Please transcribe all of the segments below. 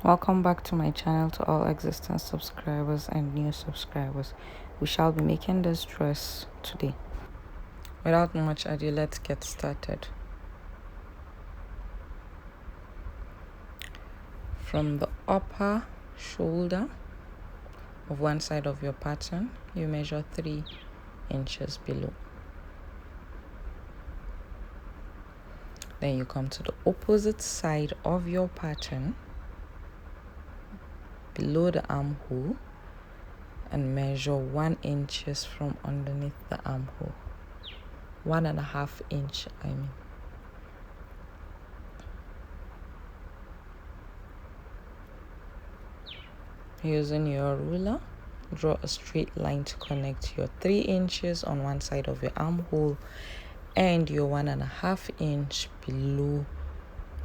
Welcome back to my channel to all existing subscribers and new subscribers. We shall be making this dress today. Without much ado, let's get started. From the upper shoulder of one side of your pattern, you measure 3 inches below. Then you come to the opposite side of your pattern, below the armhole, and measure 1 inch from underneath the armhole. 1.5 inch, I mean. Using your ruler, draw a straight line to connect your 3 inches on one side of your armhole and your 1.5 inch below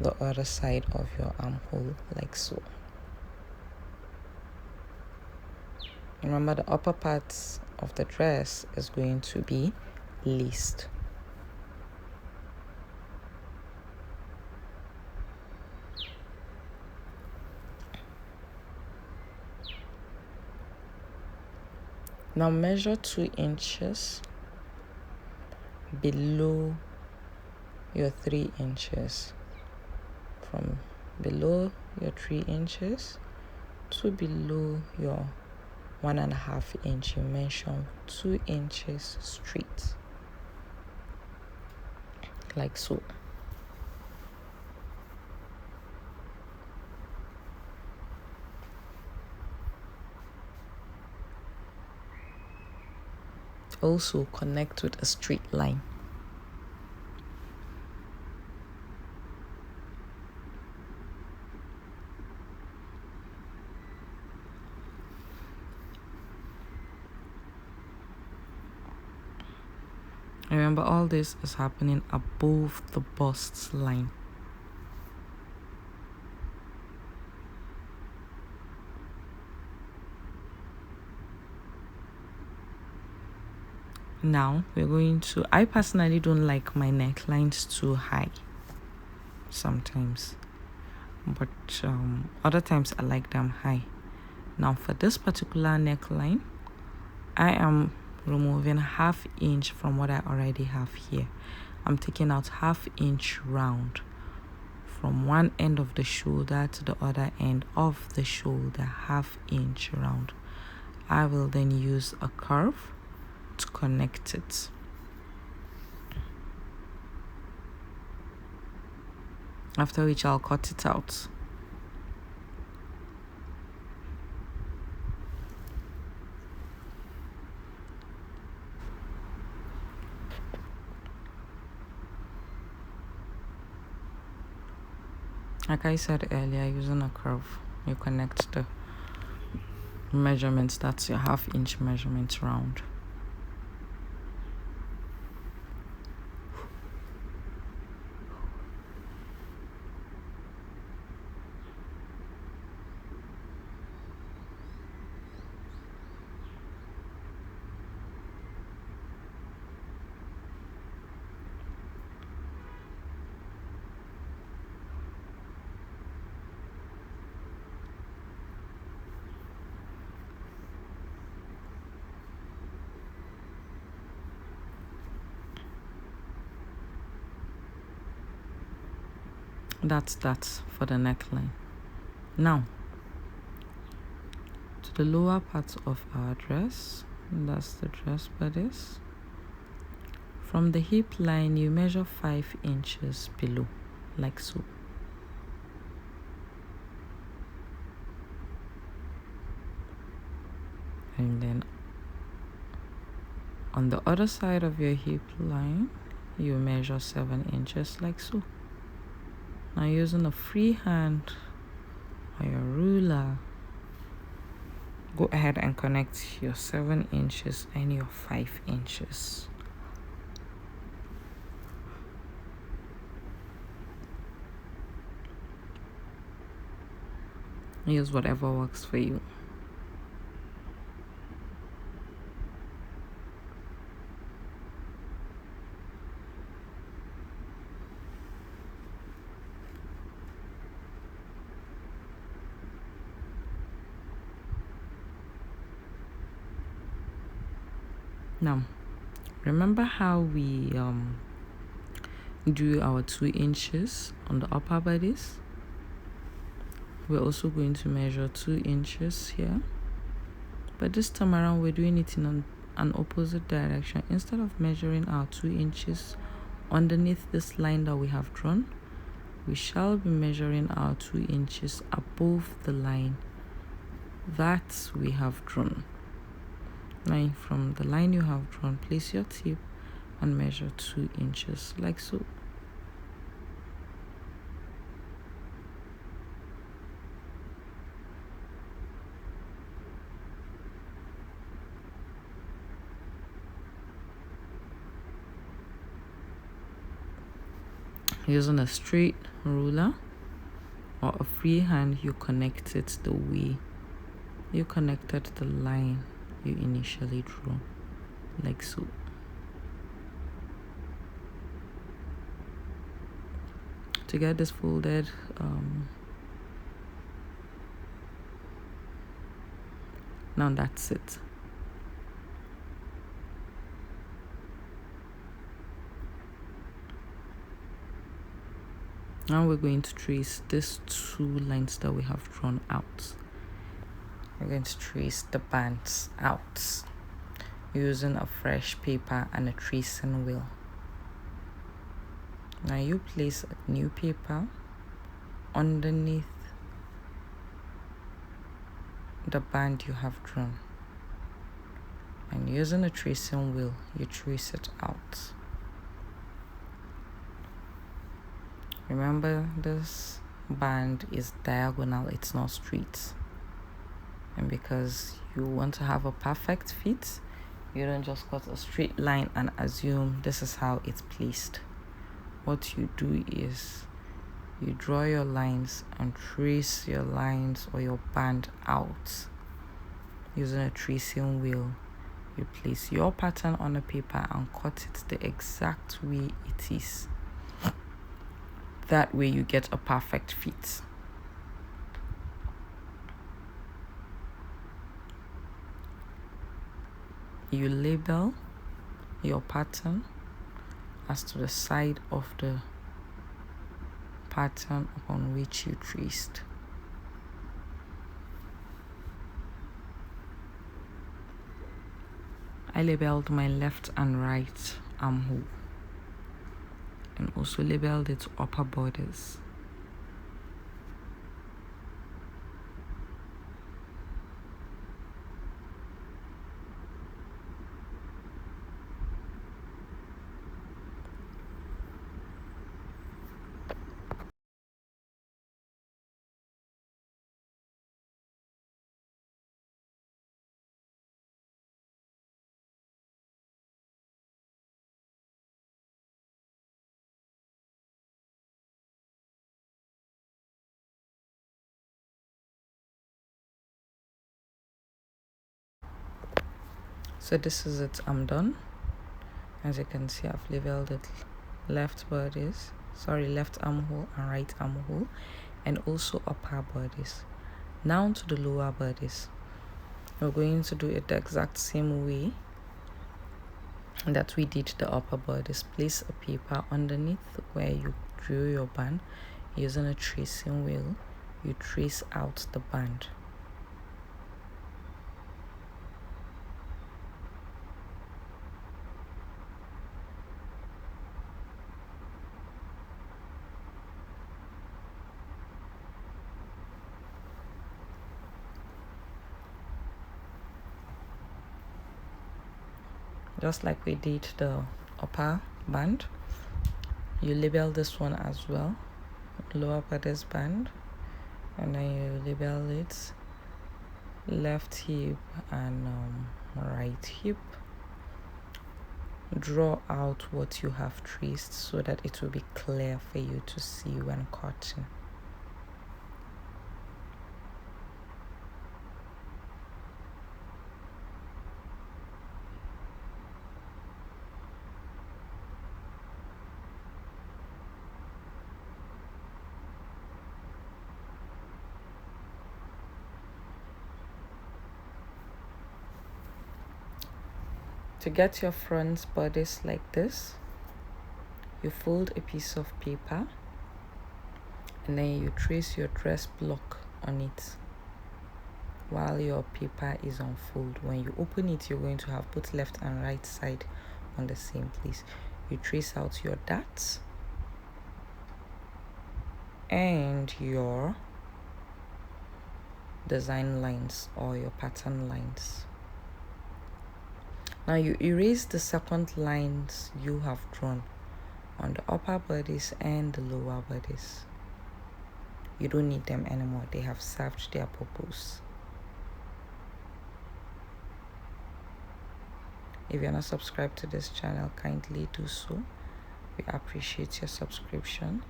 the other side of your armhole, like so. Remember, the upper part of the dress is going to be laced. Now measure 2 inches below your 3 inches. From below your 3 inches to below your 1.5 inch, you measure 2 inches straight, like so. Also connect with a straight line. Remember, all this is happening above the bust line. Now we're going to, I personally don't like my necklines too high sometimes, but other times I like them high. Now for this particular neckline, I am removing 1/2 inch from what I already have here. I'm taking out 1/2 inch round from one end of the shoulder to the other end of the shoulder, 1/2 inch round. I will then use a curve to connect it. After which I'll cut it out. Like I said earlier, using a curve, you connect the measurements. That's your 1/2 inch measurement round. That's that for the neckline. Now to the lower part of our dress, that's the dress bodice. From the hip line, you measure 5 inches below, like so. And then on the other side of your hip line, you measure 7 inches, like so. Now using a free hand or your ruler, go ahead and connect your 7 inches and your 5 inches. Use whatever works for you. Now, remember how we do our 2 inches on the upper bodice? We're also going to measure 2 inches here, but this time around we're doing it in an opposite direction. Instead of measuring our 2 inches underneath this line that we have drawn, we shall be measuring our 2 inches above the line that we have drawn. Now, from the line you have drawn, place your tip and measure 2 inches, like so. Using a straight ruler or a free hand, you connect it the way you connected the line you initially drew, like so. To get this folded, now that's it. Now we're going to trace these 2 lines that we have drawn out. We're going to trace the bands out using a fresh paper and a tracing wheel. Now you place a new paper underneath the band you have drawn, and using a tracing wheel, you trace it out. Remember, this band is diagonal, it's not straight. And because you want to have a perfect fit, you don't just cut a straight line and assume this is how it's placed. What you do is you draw your lines and trace your lines or your band out. Using a tracing wheel, you place your pattern on a paper and cut it the exact way it is. That way you get a perfect fit. You label your pattern as to the side of the pattern upon which you traced. I labeled my left and right armhole, and also labeled its upper borders. So this is it, I'm done. As you can see, I've labeled it left armhole and right armhole, and also upper bodice. Now to the lower bodice. We're going to do it the exact same way that we did the upper bodice. Place a paper underneath where you drew your band. Using a tracing wheel, you trace out the band. Just like we did the upper band, you label this one as well, lower bodice band, and then you label it left hip and right hip. Draw out what you have traced so that it will be clear for you to see when cutting. To get your front bodice like this, you fold a piece of paper and then you trace your dress block on it while your paper is unfolded. When you open it, you're going to have both left and right side on the same place. You trace out your darts and your design lines or your pattern lines. Now you erase the second lines you have drawn on the upper bodice and the lower bodice. You don't need them anymore. They have served their purpose. If you're not subscribed to this channel, kindly do so. We appreciate your subscription.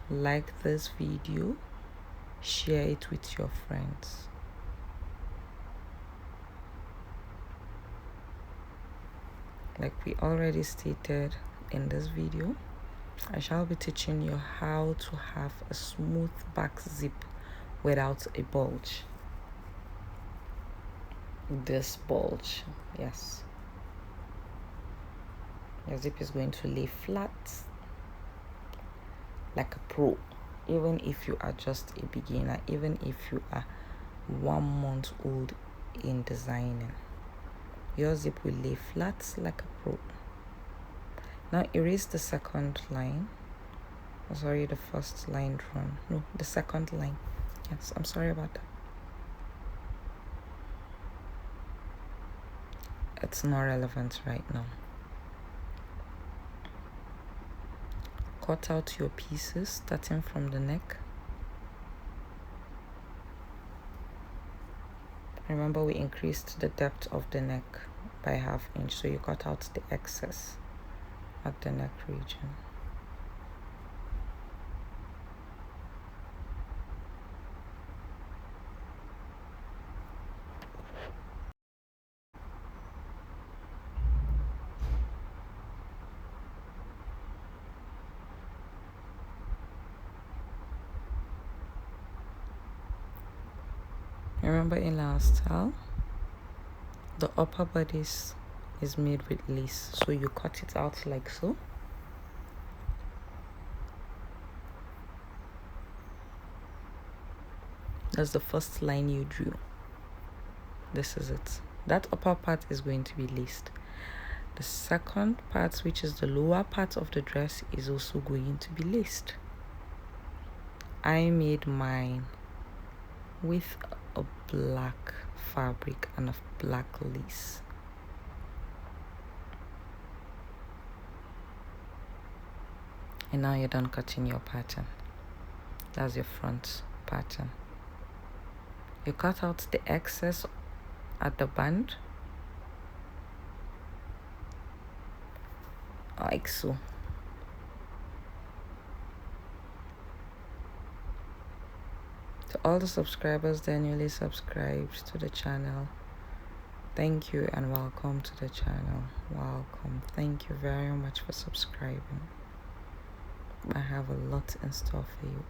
Like this video, share it with your friends. Like we already stated in this video, I shall be teaching you how to have a smooth back zip without a bulge. This bulge, yes. Your zip is going to lay flat like a pro, even if you are just a beginner, even if you are 1 month old in designing. Your zip will lay flat like a pro. Now erase the second line. Oh, sorry, the first line drawn. No, the second line. Yes, I'm sorry about that. It's not relevant right now. Cut out your pieces starting from the neck. Remember, we increased the depth of the neck by ½ inch, so you cut out the excess at the neck region. Remember, in our style, the upper bodice is made with lace, so you cut it out like so. That's the first line you drew. This is it. That upper part is going to be laced. The second part, which is the lower part of the dress, is also going to be laced. I made mine with a black fabric and a black lace. And now you're done cutting your pattern. That's your front pattern. You cut out the excess at the band like so. To all the subscribers that are newly subscribed to the channel, thank you and welcome to the channel. Welcome. Thank you very much for subscribing. I have a lot in store for you.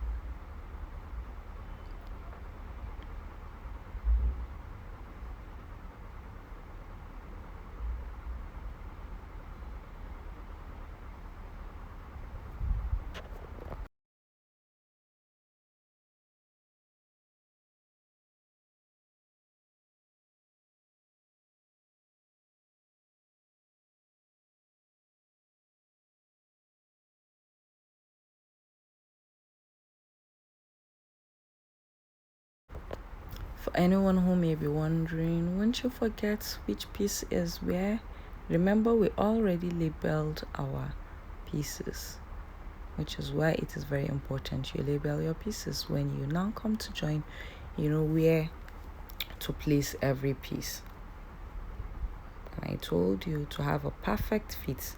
For anyone who may be wondering, won't you forget which piece is where? Remember, we already labeled our pieces, which is why it is very important you label your pieces. When you now come to join, you know where to place every piece. And I told you to have a perfect fit.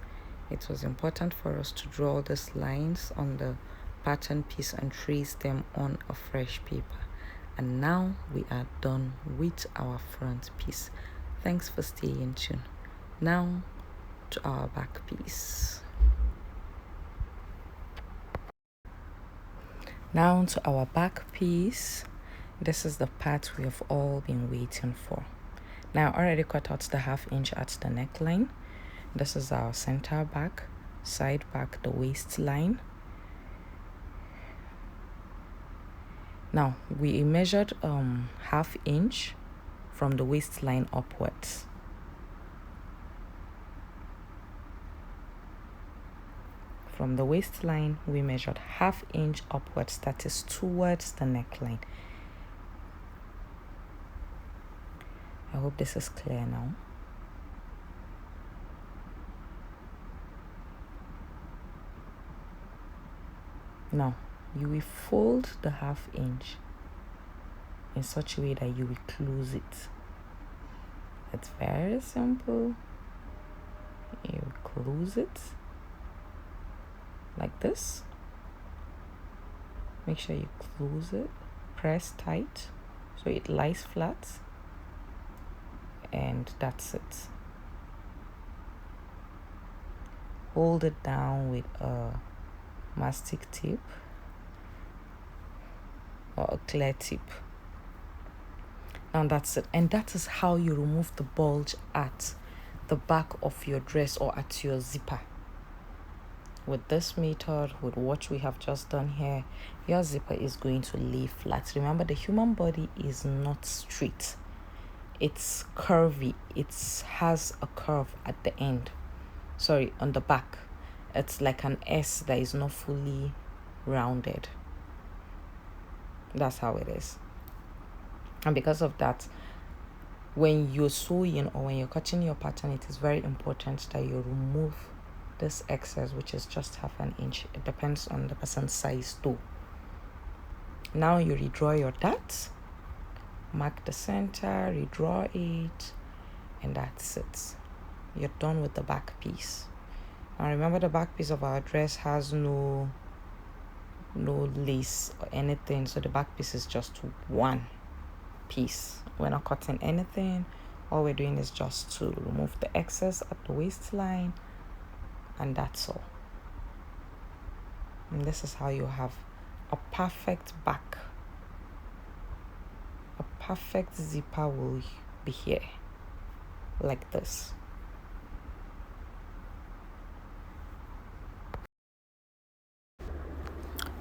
It was important for us to draw these lines on the pattern piece and trace them on a fresh paper. And now we are done with our front piece. Thanks for staying tuned. Now to our back piece. Now to our back piece. This is the part we have all been waiting for. Now I already cut out the ½ inch at the neckline. This is our center back, side back, the waistline. Now we measured 1/2 inch from the waistline upwards. From the waistline, we measured 1/2 inch upwards, that is towards the neckline. I hope this is clear now. Now, you will fold the 1/2 inch in such a way that you will close it. It's very simple. You close it like this. Make sure you close it, press tight so it lies flat, and that's it. Hold it down with a mastic tip or a clear tip. And that's it. And that is how you remove the bulge at the back of your dress or at your zipper. With this method, with what we have just done here, your zipper is going to lay flat. Remember, the human body is not straight. It's curvy. It has a curve at the end. Sorry, on the back. It's like an S that is not fully rounded. That's how it is. And because of that, when you're sewing or when you're cutting your pattern, it is very important that you remove this excess, which is just 1/2 inch. It depends on the person's size too. Now you redraw your dart, mark the center, redraw it, and that's it. You're done with the back piece. Now remember, the back piece of our dress has no lace or anything, so the back piece is just one piece. We're not cutting anything. All we're doing is just to remove the excess at the waistline, and that's all. And this is how you have a perfect back. A perfect zipper will be here like this.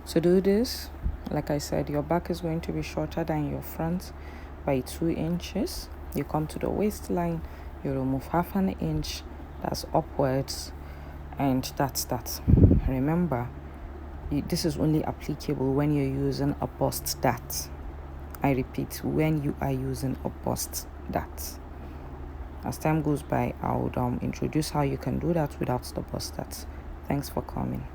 To do this, like I said, your back is going to be shorter than your front by 2 inches. You come to the waistline, you remove 1/2 inch, that's upwards, and that's that. Remember, this is only applicable when you're using a bust dart. I repeat, when you are using a bust dart. As time goes by, I would introduce how you can do that without the bust dart. Thanks for coming.